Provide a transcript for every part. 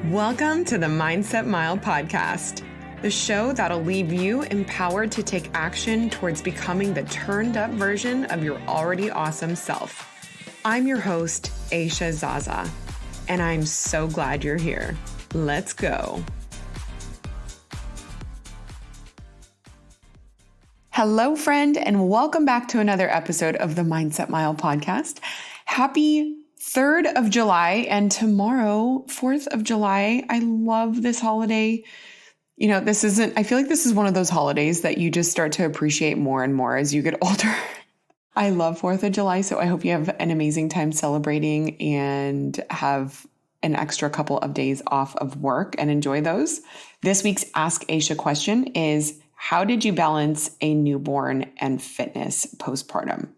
Welcome to the Mindset Mile podcast, the show that'll leave you empowered to take action towards becoming the turned up version of your already awesome self. I'm your host, Aisha Zaza, and I'm so glad you're here. Let's go. Hello, friend, and welcome back to another episode of the Mindset Mile podcast. Happy 3rd of July and tomorrow, 4th of July. I love this holiday. I feel like this is one of those holidays that you just start to appreciate more and more as you get older. I love 4th of July, so I hope you have an amazing time celebrating and have an extra couple of days off of work and enjoy those. This week's Ask Aisha question is, how did you balance a newborn and fitness postpartum?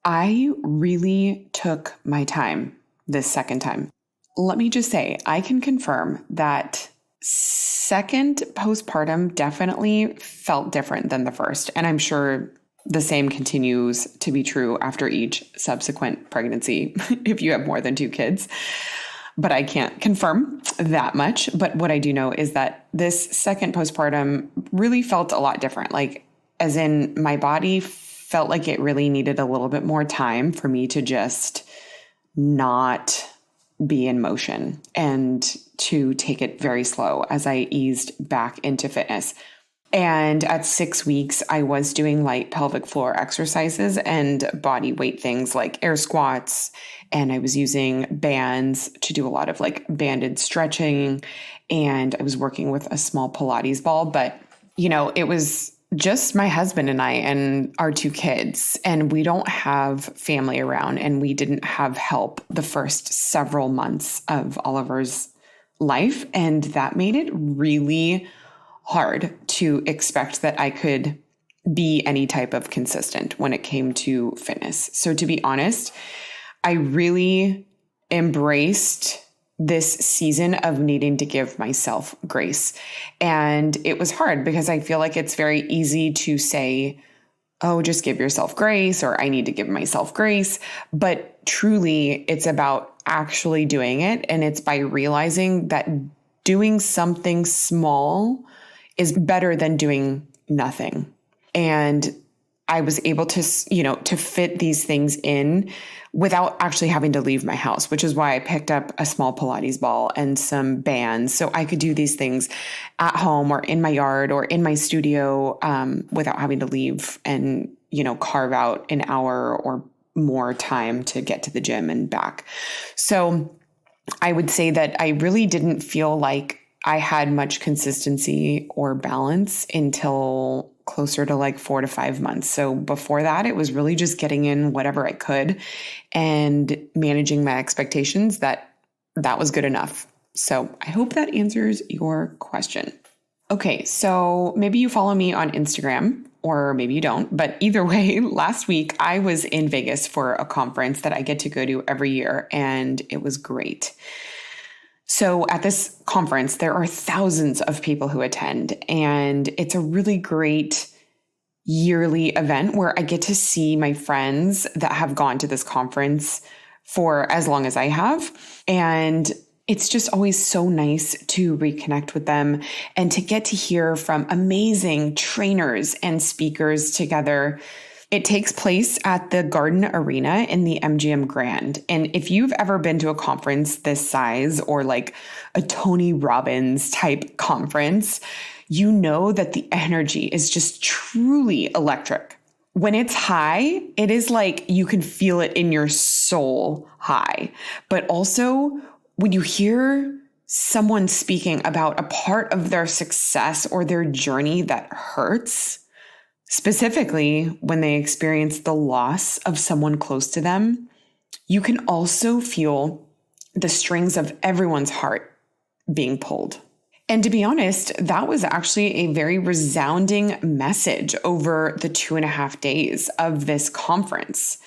I really took my time this second time. Let me just say, I can confirm that second postpartum definitely felt different than the first. And I'm sure the same continues to be true after each subsequent pregnancy if you have more than 2 kids. But I can't confirm that much. But what I do know is that this second postpartum really felt a lot different. Like, as in, my body felt like it really needed a little bit more time for me to just not be in motion and to take it very slow as I eased back into fitness. And at 6 weeks, I was doing light pelvic floor exercises and body weight things like air squats. And I was using bands to do a lot of like banded stretching. And I was working with a small Pilates ball. But, it was just my husband and I and our 2 kids, and we don't have family around, and we didn't have help the first several months of Oliver's life. And that made it really hard to expect that I could be any type of consistent when it came to fitness. So to be honest, I really embraced this season of needing to give myself grace. And it was hard because I feel like it's very easy to say, oh, just give yourself grace, or I need to give myself grace. But truly, it's about actually doing it. And it's by realizing that doing something small is better than doing nothing. And I was able to, to fit these things in without actually having to leave my house, which is why I picked up a small Pilates ball and some bands so I could do these things at home or in my yard or in my studio without having to leave and, carve out an hour or more time to get to the gym and back. So I would say that I really didn't feel like I had much consistency or balance until closer to like 4 to 5 months. So before that, it was really just getting in whatever I could and managing my expectations that was good enough. So I hope that answers your question. Okay, so maybe you follow me on Instagram or maybe you don't, but either way, last week I was in Vegas for a conference that I get to go to every year, and it was great. So at this conference, there are thousands of people who attend, and it's a really great yearly event where I get to see my friends that have gone to this conference for as long as I have. And it's just always so nice to reconnect with them and to get to hear from amazing trainers and speakers together. It takes place at the Garden Arena in the MGM Grand. And if you've ever been to a conference this size or like a Tony Robbins type conference, you know that the energy is just truly electric. When it's high, it is like you can feel it in your soul high. But also when you hear someone speaking about a part of their success or their journey that hurts, specifically when they experience the loss of someone close to them, you can also feel the strings of everyone's heart being pulled. And to be honest, that was actually a very resounding message over the 2.5 days of this conference.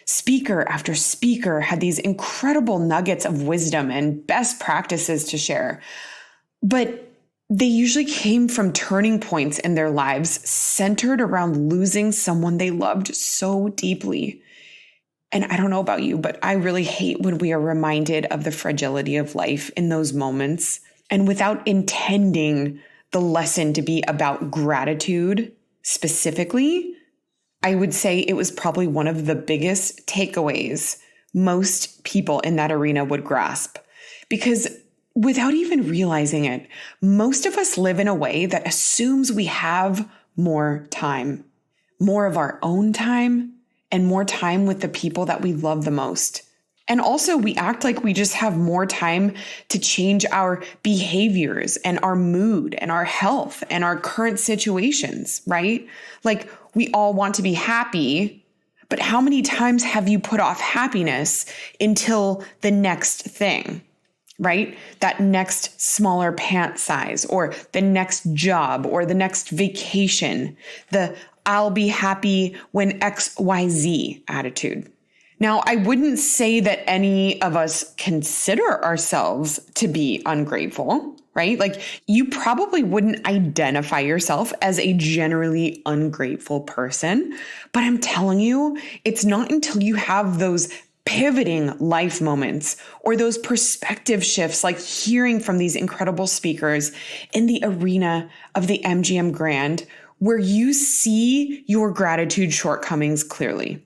Speaker after speaker had these incredible nuggets of wisdom and best practices to share. But they usually came from turning points in their lives centered around losing someone they loved so deeply. And I don't know about you, but I really hate when we are reminded of the fragility of life in those moments And without intending the lesson to be about gratitude specifically, I would say it was probably one of the biggest takeaways most people in that arena would grasp. Because without even realizing it, most of us live in a way that assumes we have more time, more of our own time, and more time with the people that we love the most. And also, we act like we just have more time to change our behaviors and our mood and our health and our current situations, right? Like, we all want to be happy, but how many times have you put off happiness until the next thing, right? That next smaller pant size, or the next job, or the next vacation, the I'll be happy when XYZ attitude. Now, I wouldn't say that any of us consider ourselves to be ungrateful, right? Like, you probably wouldn't identify yourself as a generally ungrateful person, but I'm telling you, it's not until you have those pivoting life moments or those perspective shifts, like hearing from these incredible speakers in the arena of the MGM Grand, where you see your gratitude shortcomings clearly.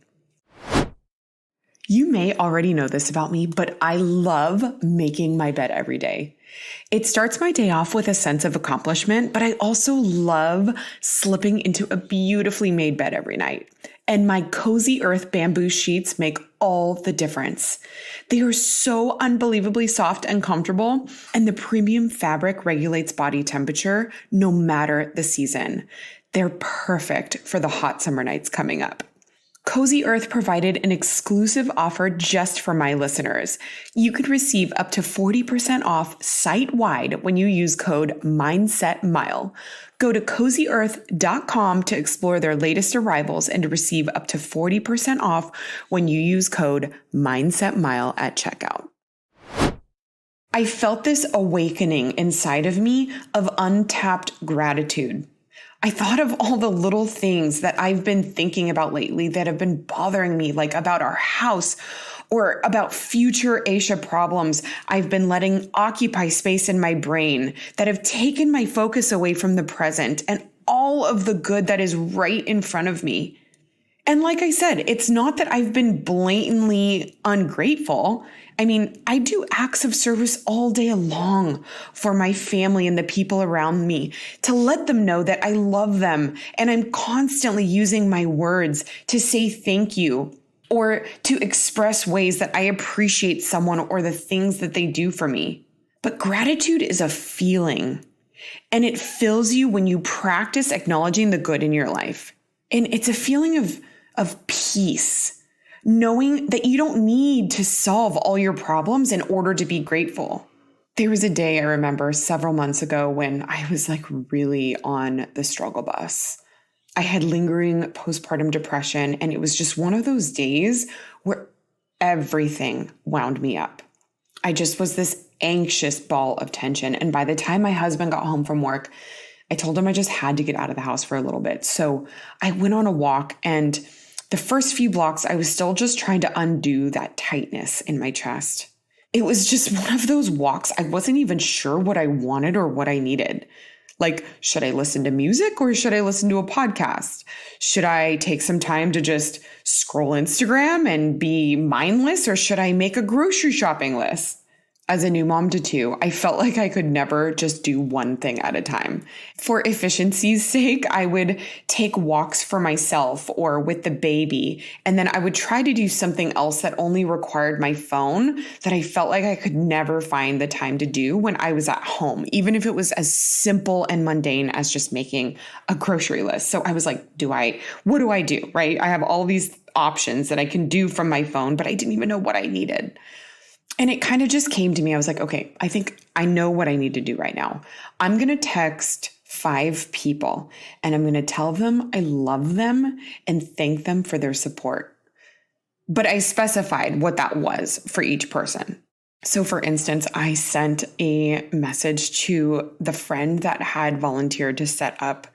You may already know this about me, but I love making my bed every day. It starts my day off with a sense of accomplishment, but I also love slipping into a beautifully made bed every night. And my Cozy Earth bamboo sheets make all the difference. They are so unbelievably soft and comfortable, and the premium fabric regulates body temperature no matter the season. They're perfect for the hot summer nights coming up. Cozy Earth provided an exclusive offer just for my listeners. You could receive up to 40% off site-wide when you use code MindsetMile. Go to CozyEarth.com to explore their latest arrivals and to receive up to 40% off when you use code MindsetMile at checkout. I felt this awakening inside of me of untapped gratitude. I thought of all the little things that I've been thinking about lately that have been bothering me, like about our house or about future Aisha problems I've been letting occupy space in my brain that have taken my focus away from the present and all of the good that is right in front of me. And like I said, it's not that I've been blatantly ungrateful. I mean, I do acts of service all day long for my family and the people around me to let them know that I love them. And I'm constantly using my words to say thank you or to express ways that I appreciate someone or the things that they do for me. But gratitude is a feeling, and it fills you when you practice acknowledging the good in your life. And it's a feeling of peace. Knowing that you don't need to solve all your problems in order to be grateful. There was a day I remember several months ago when I was like really on the struggle bus. I had lingering postpartum depression, and it was just one of those days where everything wound me up. I just was this anxious ball of tension. And by the time my husband got home from work, I told him I just had to get out of the house for a little bit. So I went on a walk, and the first few blocks, I was still just trying to undo that tightness in my chest. It was just one of those walks. I wasn't even sure what I wanted or what I needed. Like, should I listen to music or should I listen to a podcast? Should I take some time to just scroll Instagram and be mindless, or should I make a grocery shopping list? As a new mom to two, I felt like I could never just do one thing at a time. For efficiency's sake, I would take walks for myself or with the baby, and then I would try to do something else that only required my phone that I felt like I could never find the time to do when I was at home, even if it was as simple and mundane as just making a grocery list. So I was like, what do I do, right? I have all these options that I can do from my phone, but I didn't even know what I needed. And it kind of just came to me. I was like, okay, I think I know what I need to do right now. I'm going to text 5 people and I'm going to tell them I love them and thank them for their support. But I specified what that was for each person. So for instance, I sent a message to the friend that had volunteered to set up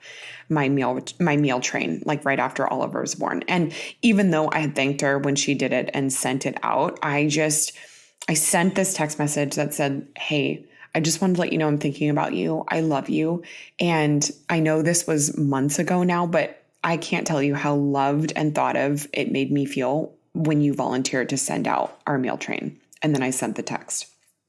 my meal train, like right after Oliver was born. And even though I had thanked her when she did it and sent it out, I sent this text message that said, hey, I just wanted to let you know I'm thinking about you. I love you. And I know this was months ago now, but I can't tell you how loved and thought of it made me feel when you volunteered to send out our meal train. And then I sent the text.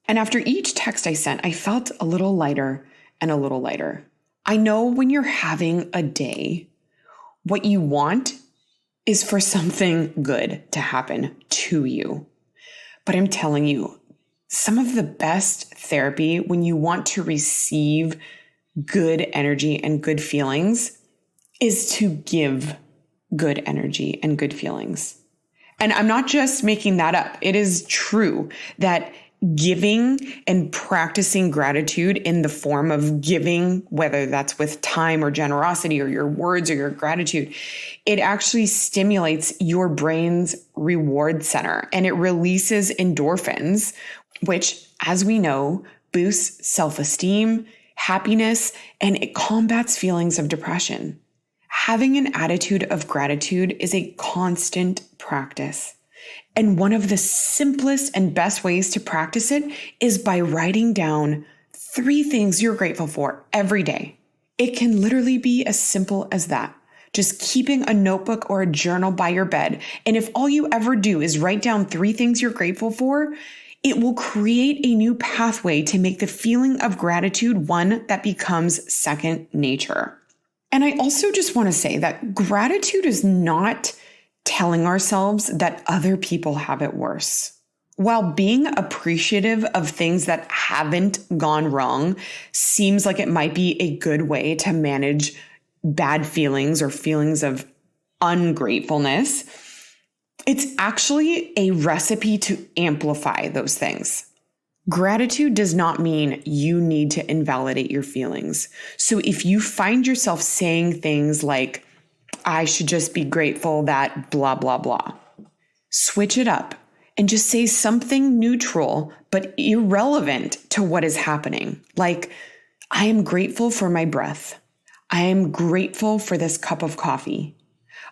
And after each text I sent, I felt a little lighter and a little lighter. I know when you're having a day, what you want is for something good to happen to you. But I'm telling you, some of the best therapy when you want to receive good energy and good feelings is to give good energy and good feelings. And I'm not just making that up. It is true that giving and practicing gratitude in the form of giving, whether that's with time or generosity or your words or your gratitude, it actually stimulates your brain's reward center and it releases endorphins, which, as we know, boosts self-esteem, happiness, and it combats feelings of depression. Having an attitude of gratitude is a constant practice. And one of the simplest and best ways to practice it is by writing down 3 things you're grateful for every day. It can literally be as simple as that. Just keeping a notebook or a journal by your bed. And if all you ever do is write down 3 things you're grateful for, it will create a new pathway to make the feeling of gratitude one that becomes second nature. And I also just want to say that gratitude is not telling ourselves that other people have it worse. While being appreciative of things that haven't gone wrong seems like it might be a good way to manage bad feelings or feelings of ungratefulness, it's actually a recipe to amplify those things. Gratitude does not mean you need to invalidate your feelings. So if you find yourself saying things like, I should just be grateful that blah, blah, blah, switch it up and just say something neutral but irrelevant to what is happening. Like, I am grateful for my breath. I am grateful for this cup of coffee.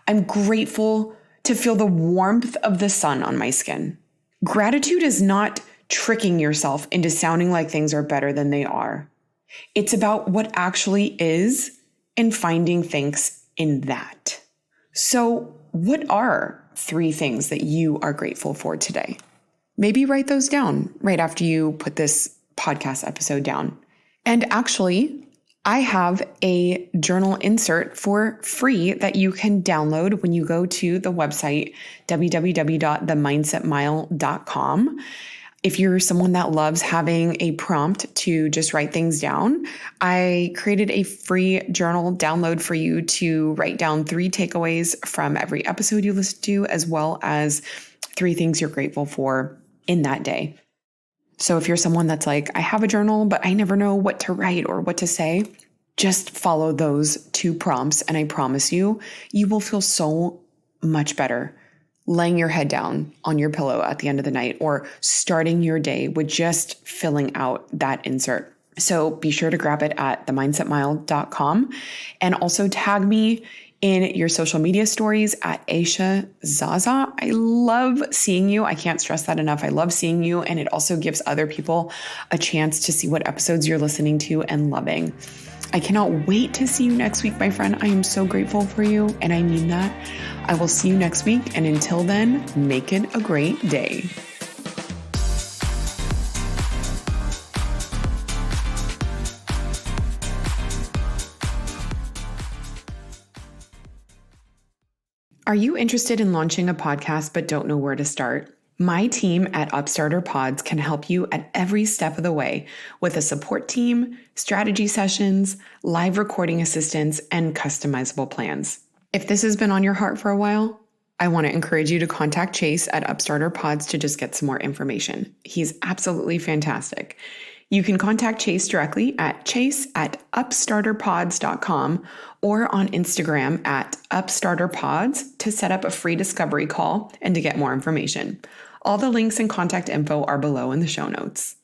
I'm grateful to feel the warmth of the sun on my skin. Gratitude is not tricking yourself into sounding like things are better than they are. It's about what actually is and finding thanks in that. So, what are 3 things that you are grateful for today? Maybe write those down right after you put this podcast episode down. And actually, I have a journal insert for free that you can download when you go to the website www.themindsetmile.com. If you're someone that loves having a prompt to just write things down, I created a free journal download for you to write down 3 takeaways from every episode you listen to, as well as 3 things you're grateful for in that day. So if you're someone that's like, I have a journal, but I never know what to write or what to say, just follow those 2 prompts. And I promise you, you will feel so much better laying your head down on your pillow at the end of the night or starting your day with just filling out that insert. So be sure to grab it at themindsetmile.com and also tag me in your social media stories at Aisha Zaza. I love seeing you. I can't stress that enough. I love seeing you. And it also gives other people a chance to see what episodes you're listening to and loving. I cannot wait to see you next week, my friend. I am so grateful for you, and I mean that. I will see you next week, and until then, make it a great day. Are you interested in launching a podcast but don't know where to start? My team at Upstarter Pods can help you at every step of the way with a support team, strategy sessions, live recording assistance, and customizable plans. If this has been on your heart for a while, I want to encourage you to contact Chase at Upstarter Pods to just get some more information. He's absolutely fantastic. You can contact Chase directly at chase@upstarterpods.com or on Instagram at upstarterpods to set up a free discovery call and to get more information. All the links and contact info are below in the show notes.